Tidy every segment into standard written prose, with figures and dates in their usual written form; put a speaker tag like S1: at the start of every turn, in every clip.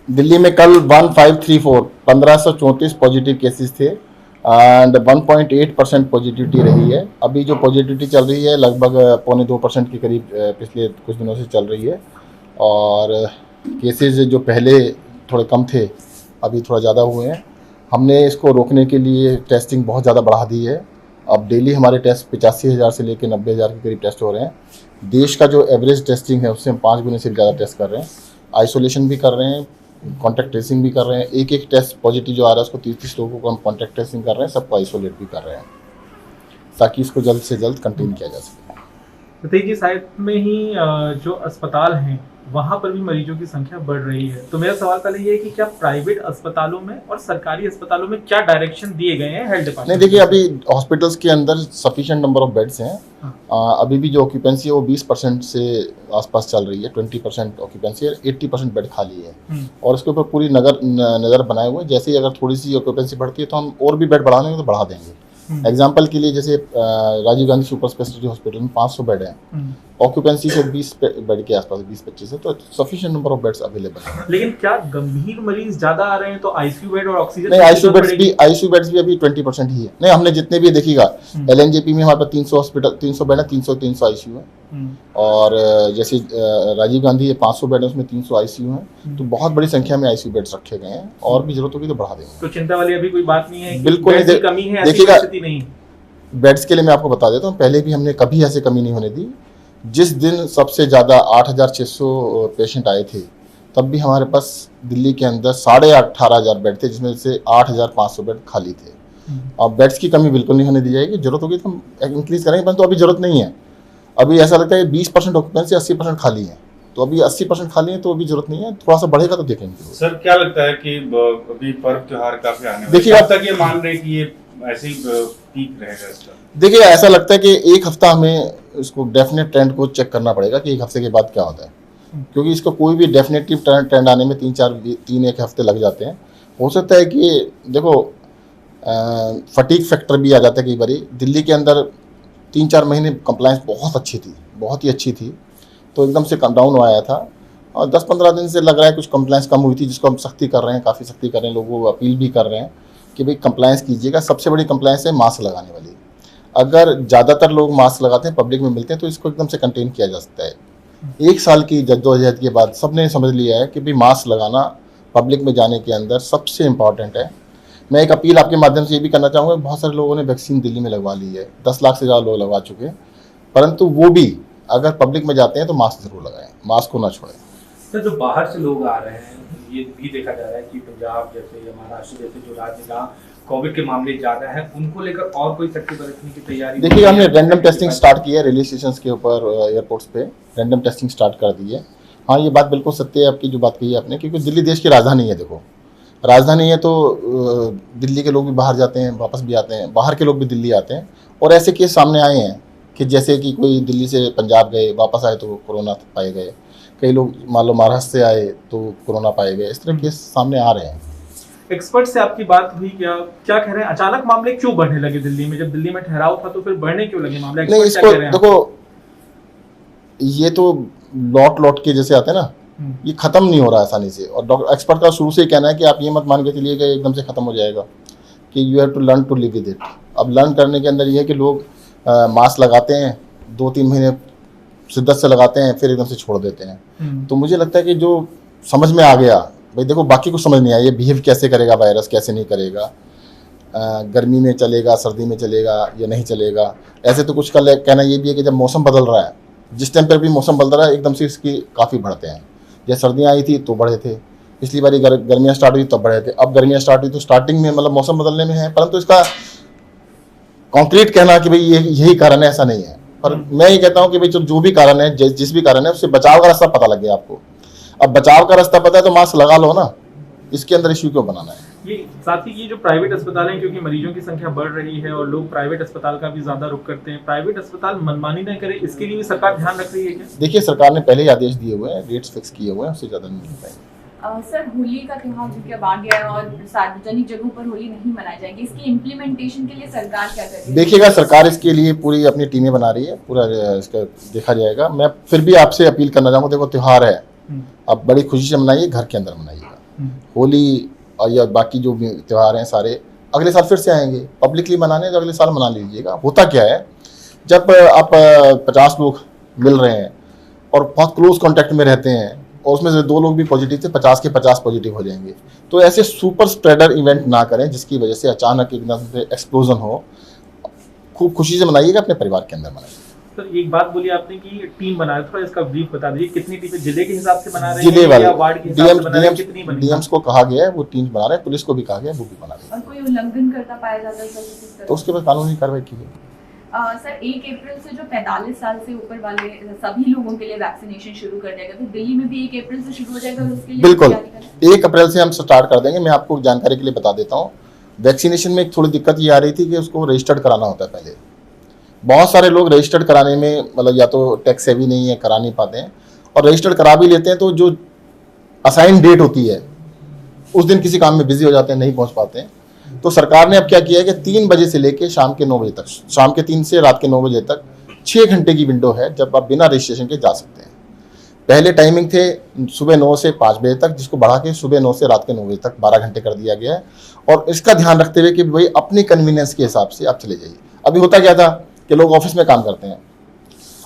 S1: दिल्ली में कल 1534 positive cases थे एंड 1.8% पॉजिटिविटी रही है। अभी जो पॉजिटिविटी चल रही है लगभग 0.25% के करीब पिछले कुछ दिनों से चल रही है। और केसेस जो पहले थोड़े कम थे अभी थोड़ा ज़्यादा हुए हैं। हमने इसको रोकने के लिए टेस्टिंग बहुत ज़्यादा बढ़ा दी है। अब डेली हमारे टेस्ट 85,000 से लेकर 90,000 के करीब टेस्ट हो रहे हैं। देश का जो एवरेज टेस्टिंग है उससे हम 5 गुने से ज़्यादा टेस्ट कर रहे हैं। आइसोलेशन भी कर रहे हैं, कॉन्टैक्ट ट्रेसिंग भी कर रहे हैं। एक टेस्ट पॉजिटिव जो आ रहा है उसको 30 लोगों को हम कॉन्टैक्ट ट्रेसिंग कर रहे हैं, सबको आइसोलेट भी कर रहे हैं ताकि इसको जल्द से जल्द कंटेन किया जा सके।
S2: सतीश जी, साइड में ही जो अस्पताल हैं वहाँ पर भी मरीजों की संख्या बढ़ रही है, तो मेरा सवाल पहले ये है कि क्या प्राइवेट अस्पतालों में और सरकारी अस्पतालों में क्या डायरेक्शन दिए गए हैं हेल्थ डिपार्टमेंट?
S1: नहीं, देखिए अभी हॉस्पिटल्स के अंदर सफिशिएंट नंबर ऑफ बेड्स हैं। अभी भी जो ऑक्यूपेंसी है वो 20% से आसपास चल रही है। 20% ऑक्यूपेंसी है, 80% बेड खाली है और इसके ऊपर पूरी नज़र बनाए हुए हैं। जैसे ही अगर थोड़ी सी ऑक्यूपेंसी बढ़ती है तो हम और भी बेड बढ़ाने तो बढ़ा देंगे। एग्जाम्पल के लिए जैसे Rajiv Gandhi super speciality hospital में 500 बेड हैं, ऑक्यूपेंसी से 20 बेड के आसपास 20-25 है, तो sufficient number of beds available है।
S2: लेकिन क्या गंभीर मरीज ज्यादा आ रहे हैं तो आईसीयू बेड और ऑक्सीजन?
S1: नहीं, आईसीयू बेड्स भी अभी 20% ही है। नहीं, हमने जितने भी देखिएगा एलएनजेपी में हमारे पास 300 बेड है, 300 आईसीयू है। और जैसे राजीव गांधी 500 बेड है, उसमें 300 आईसीयू है। तो बहुत बड़ी संख्या में आईसीयू बेड्स रखे गए हैं और भी जरूरत होगी तो बढ़ा देंगे।
S2: तो चिंता वाली अभी कोई बात नहीं है?
S1: बिल्कुल नहीं,
S2: कमी है,
S1: देखिएगा
S2: नहीं।
S1: बेड्स के लिए मैं आपको बता देता हूँ, पहले भी हमने कभी ऐसे कमी नहीं होने दी। जिस दिन सबसे ज़्यादा 8,600 पेशेंट आए थे तब भी हमारे पास दिल्ली के अंदर 18,500 बेड थे, जिसमें से 8,500 बेड खाली थे। अब बेड्स की कमी बिल्कुल नहीं होने दी जाएगी। जरूरत होगी तो हम इंक्रीज करेंगे, परंतु अभी जरूरत नहीं है। अभी ऐसा लगता है कि 20% ऑक्यूपेंसी, 80% खाली है, तो अभी 80% खाली है तो अभी जरूरत नहीं है। थोड़ा सा बढ़ेगा तो देखेंगे।
S3: सर, क्या लगता है कि अभी पर्व त्योहार काफी आने
S1: देखिए,
S3: अब तक ये मान रहे कि ये ऐसे ही पीक रहेगा इसका? देखिए,
S1: ऐसा लगता है कि एक हफ्ता हमें इसको डेफिनेट ट्रेंड को चेक करना पड़ेगा कि एक हफ्ते के बाद क्या होता है, क्योंकि इसका कोई भी डेफिनेटिव ट्रेंड आने में 3-1 हफ्ते लग जाते हैं। हो सकता है कि देखो फटीग फैक्टर भी आ जाता है कई बार। दिल्ली के अंदर 3-4 महीने कंप्लायंस बहुत अच्छी थी, बहुत ही अच्छी थी, तो एकदम से डाउन आया था और 10-15 दिन से लग रहा है कुछ कंप्लायंस कम हुई थी, जिसको हम सख्ती कर रहे हैं, काफ़ी सख्ती कर रहे हैं, लोगों को अपील भी कर रहे हैं कि भाई कंप्लायंस कीजिएगा। सबसे बड़ी कंप्लायंस है मास्क लगाने वाली। अगर ज़्यादातर लोग मास्क लगाते हैं, पब्लिक में मिलते हैं, तो इसको एकदम से कंटेन किया जा सकता है। 1 साल की जद्दोजहद के बाद सबने समझ लिया है कि भाई मास्क लगाना पब्लिक में जाने के अंदर सबसे इम्पॉर्टेंट है। मैं एक अपील आपके माध्यम से ये भी करना चाहूँगा, बहुत सारे लोगों ने वैक्सीन दिल्ली में लगवा ली है, 10 लाख से ज़्यादा लोग लगवा चुके हैं, परंतु वो भी अगर पब्लिक में जाते हैं तो मास्क जरूर लगाएं, मास्क को ना छोड़ें।
S4: सर, जो बाहर से लोग आ रहे हैं, ये भी देखा जा रहा है कि पंजाब जैसे या महाराष्ट्र जैसे जो राज्य जहाँ कोविड के मामले ज़्यादा हैं, उनको लेकर और कोई सख्ती बरतने की तैयारी?
S1: देखिए, हमने रैंडम टेस्टिंग स्टार्ट की है रेलवे स्टेशन के ऊपर, एयरपोर्ट्स पे रैंडम टेस्टिंग स्टार्ट कर दी है। हाँ, ये बात बिल्कुल सत्य है आपकी जो बात कही है आपने, क्योंकि दिल्ली देश की राजधानी है। देखो, राजधानी है तो दिल्ली के लोग भी बाहर जाते हैं, वापस भी आते हैं, बाहर के लोग भी दिल्ली आते हैं। और ऐसे केस सामने आए हैं कि जैसे कि कोई दिल्ली से पंजाब गए, वापस आए तो कोरोना पाए गए। कई लोग मान लो महाराष्ट्र से आए तो कोरोना पाए गए। इस तरह केस सामने आ रहे हैं।
S2: एक्सपर्ट से आपकी बात हुई क्या कह रहे हैं? अचानक मामले क्यों बढ़ने लगे दिल्ली में? जब दिल्ली में ठहराव था तो फिर बढ़ने क्यों लगे मामले?
S1: नहीं, इसको देखो, ये तो लौट के जैसे आते हैं ना, ये खत्म नहीं हो रहा आसानी से। और डॉक्टर एक्सपर्ट का शुरू से ही कहना है कि आप ये मत मान के चलिए कि एकदम से खत्म हो जाएगा, कि you have to learn to live with it. अब लर्न करने के अंदर ये है कि लोग मास्क लगाते हैं, 2-3 महीने शिद्दत से लगाते हैं, फिर एकदम से छोड़ देते हैं। तो मुझे लगता है कि जो समझ में आ गया, भाई देखो बाकी कुछ समझ नहीं आया, ये बिहेव कैसे करेगा वायरस, कैसे नहीं करेगा, गर्मी में चलेगा, सर्दी में चलेगा या नहीं चलेगा। ऐसे तो कुछ का कहना ये भी है कि जब मौसम बदल रहा है, जिस टाइम पर भी मौसम बदल रहा है, एकदम से इसकी काफ़ी बढ़ते हैं। जैसे सर्दियाँ आई थी तो बढ़े थे, पिछली बारी गर्मियाँ स्टार्ट हुई तब बढ़े थे, अब गर्मियाँ स्टार्ट हुई तो स्टार्टिंग में मतलब मौसम बदलने में है, परंतु इसका कॉन्क्रीट कहना कि भाई ये यही कारण है, ऐसा नहीं है। पर मैं ये कहता हूँ कि भाई जो भी कारण है, जिस भी कारण है, उससे बचाव का रास्ता पता लग गया आपको। अब बचाव का रास्ता पता है तो मास्क लगा लो ना, इसके अंदर इश्यू क्यों बनाना है?
S2: ये साथ ही ये जो प्राइवेट अस्पताल हैं, क्योंकि मरीजों की संख्या बढ़ रही है और लोग प्राइवेट अस्पताल का भी ज्यादा रुख करते हैं, प्राइवेट अस्पताल मनमानी न करे, इसके लिए भी सरकार ध्यान रख रही है क्या?
S1: देखिए, सरकार ने पहले ही आदेश दिए हुए हैं, रेट्स फिक्स किए हुए हैं, उससे ज़्यादा नहीं मिल पाएंगे।
S5: सर, होली का त्योहार जो कि अब आ गया है और सार्वजनिक जगहों पर होली नहीं मनाई जाएगी, इसकी इम्प्लीमेंटेशन के लिए सरकार क्या कर रही है?
S1: देखिएगा, सरकार इसके लिए पूरी अपनी टीमें बना रही है, पूरा इसका देखा जाएगा। मैं फिर भी आपसे अपील करना चाहूँगा, देखो त्योहार है, अब बड़ी खुशी से मनाइए, घर के अंदर मनाइएगा। होली और या बाकी जो भी त्यौहार हैं सारे अगले साल फिर से आएंगे, पब्लिकली मनाने तो अगले साल मना लीजिएगा। होता क्या है, जब आप 50 लोग मिल रहे हैं और बहुत क्लोज कांटेक्ट में रहते हैं और उसमें से 2 लोग भी पॉजिटिव थे, 50 के 50 पॉजिटिव हो जाएंगे। तो ऐसे सुपर स्प्रेडर इवेंट ना करें जिसकी वजह से अचानक एकदम से एक्सप्लोजन हो। खूब खुशी से मनाइएगा, अपने परिवार के अंदर मनाइए।
S2: सर एक बात बोली आपने कि टीम बना रहे, थोड़ा इसका ब्रीफ बता दीजिए, कितनी टीमें जिले के हिसाब से बना रहे
S1: जिले
S2: हैं
S1: वाले
S2: या वार्ड के हिसाब से बना रहे हैं, कितनी बनी?
S1: डीएम्स को कहा गया है वो टीम बना रहे हैं, पुलिस को भी कहा गया है वो भी बना रही है।
S5: और कोई उल्लंघन करता पाया जाता है सर किस तरह?
S1: तो उसके बाद कानूनी कार्रवाई की गई।
S5: सर 1 अप्रैल से जो 45 साल से ऊपर वाले सभी लोगों के लिए वैक्सीनेशन शुरू कर देगा, तो दिल्ली में भी 1 अप्रैल से शुरू हो जाएगा और उसके लिए
S1: बिल्कुल
S5: तैयारी करें?
S1: 1 अप्रैल से हम स्टार्ट कर देंगे। मैं आपको जानकारी के लिए बता देता हूँ, वैक्सीनेशन में एक थोड़ी दिक्कत ये आ रही थी कि उसको रजिस्टर्ड कराना होता है पहले। बहुत सारे लोग रजिस्टर्ड कराने में मतलब या तो टैक्स सेवी नहीं है, करा नहीं पाते हैं, और रजिस्टर्ड करा भी लेते हैं तो जो असाइन डेट होती है उस दिन किसी काम में बिजी हो जाते हैं, नहीं पहुंच पाते हैं। तो सरकार ने अब क्या किया है कि 3 बजे से लेके शाम के 9 बजे तक, शाम के 3 से रात के 9 बजे तक 6 घंटे की विंडो है जब आप बिना रजिस्ट्रेशन के जा सकते हैं। पहले टाइमिंग थे सुबह 9 से 5 बजे तक, जिसको बढ़ा के सुबह 9 से रात के 9 बजे तक 12 घंटे कर दिया गया है। और इसका ध्यान रखते हुए कि भाई अपनी कन्वीनियंस के हिसाब से आप चले जाइए। अभी होता क्या था कि लोग ऑफिस में काम करते हैं,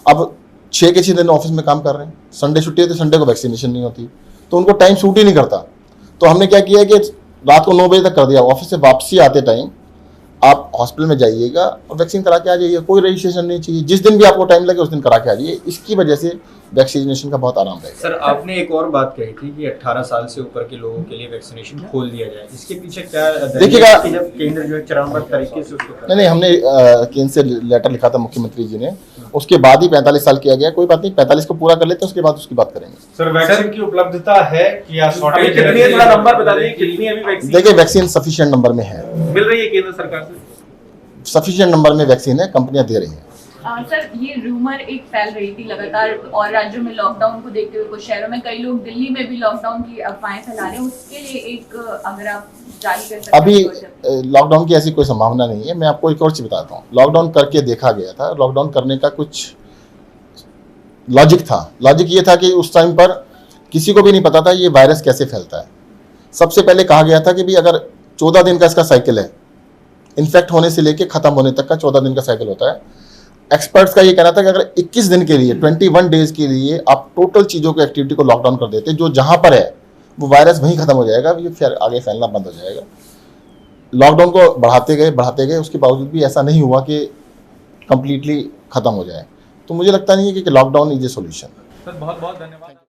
S1: अब 6 के 6 दिन ऑफिस में काम कर रहे हैं, संडे छुट्टी है तो संडे को वैक्सीनेशन नहीं होती, तो उनको टाइम सूट ही नहीं करता। तो हमने क्या किया कि रात को 9 बजे तक कर दिया, ऑफिस से वापसी आते टाइम आप हॉस्पिटल में जाइएगा और वैक्सीन करा के आ जाइए, कोई रजिस्ट्रेशन नहीं चाहिए, जिस दिन भी आपको टाइम लगे उस दिन करा के आ जाइए। इसकी वजह से वैक्सीनेशन का बहुत आराम रहेगा।
S6: सर आपने एक और बात कही थी कि 18 साल से ऊपर के लोगों के लिए वैक्सीनेशन खोल दिया जाए, इसके पीछे क्या
S1: देखिएगा,
S6: कि जब केंद्र जो है चरणबद्ध तरीके से उसको
S1: नहीं हमने केंद्र से लेटर लिखा था मुख्यमंत्री जी ने, उसके बाद ही 45 साल किया गया। कोई बात नहीं, 45 को पूरा कर लेते हैं, उसके बाद उसकी बात करेंगे।
S3: सर वैक्सीन की उपलब्धता है कि या
S2: अभी
S3: शॉर्टेज
S2: कितनी है, थोड़ा नंबर बता दीजिए, कितनी अभी वैक्सीन
S1: देखिए वैक्सीन सफिशिएंट नंबर में है,
S2: मिल रही है केंद्र सरकार से?
S1: सफिशिएंट नंबर में वैक्सीन है, कंपनियां दे रही हैं।
S5: सर ये रूमर एक फैल रही थी लगातार और राज्यों में लॉकडाउन को देखते हुए कुछ शहरों में कई लोग दिल्ली में भी लॉकडाउन की अफवाहें फैला रहे हैं, उसके लिए एक अगर आप जारी कर सकते
S1: अभी
S5: हैं।
S1: लॉकडाउन की ऐसी कोई संभावना नहीं है। मैं आपको एक और चीज बताता हूँ, लॉकडाउन करके देखा गया था, लॉकडाउन करने का कुछ लॉजिक था। लॉजिक ये था कि उस टाइम पर किसी को भी नहीं पता था ये वायरस कैसे फैलता है। सबसे पहले कहा गया था कि भाई अगर 14 दिन का इसका साइकिल है, इन्फेक्ट होने से लेके खत्म होने तक का 14 दिन का साइकिल होता है। एक्सपर्ट्स का ये कहना था कि अगर 21 दिन के लिए 21 डेज के लिए आप टोटल चीज़ों को एक्टिविटी को लॉकडाउन कर देते, जो जहां पर है वो वायरस वहीं खत्म हो जाएगा, ये फिर आगे फैलना बंद हो जाएगा। लॉकडाउन को बढ़ाते गए, उसके बावजूद भी ऐसा नहीं हुआ कि कंप्लीटली खत्म हो जाए। तो मुझे लगता नहीं है कि lockdown is a solution.
S2: Sir बहुत बहुत धन्यवाद।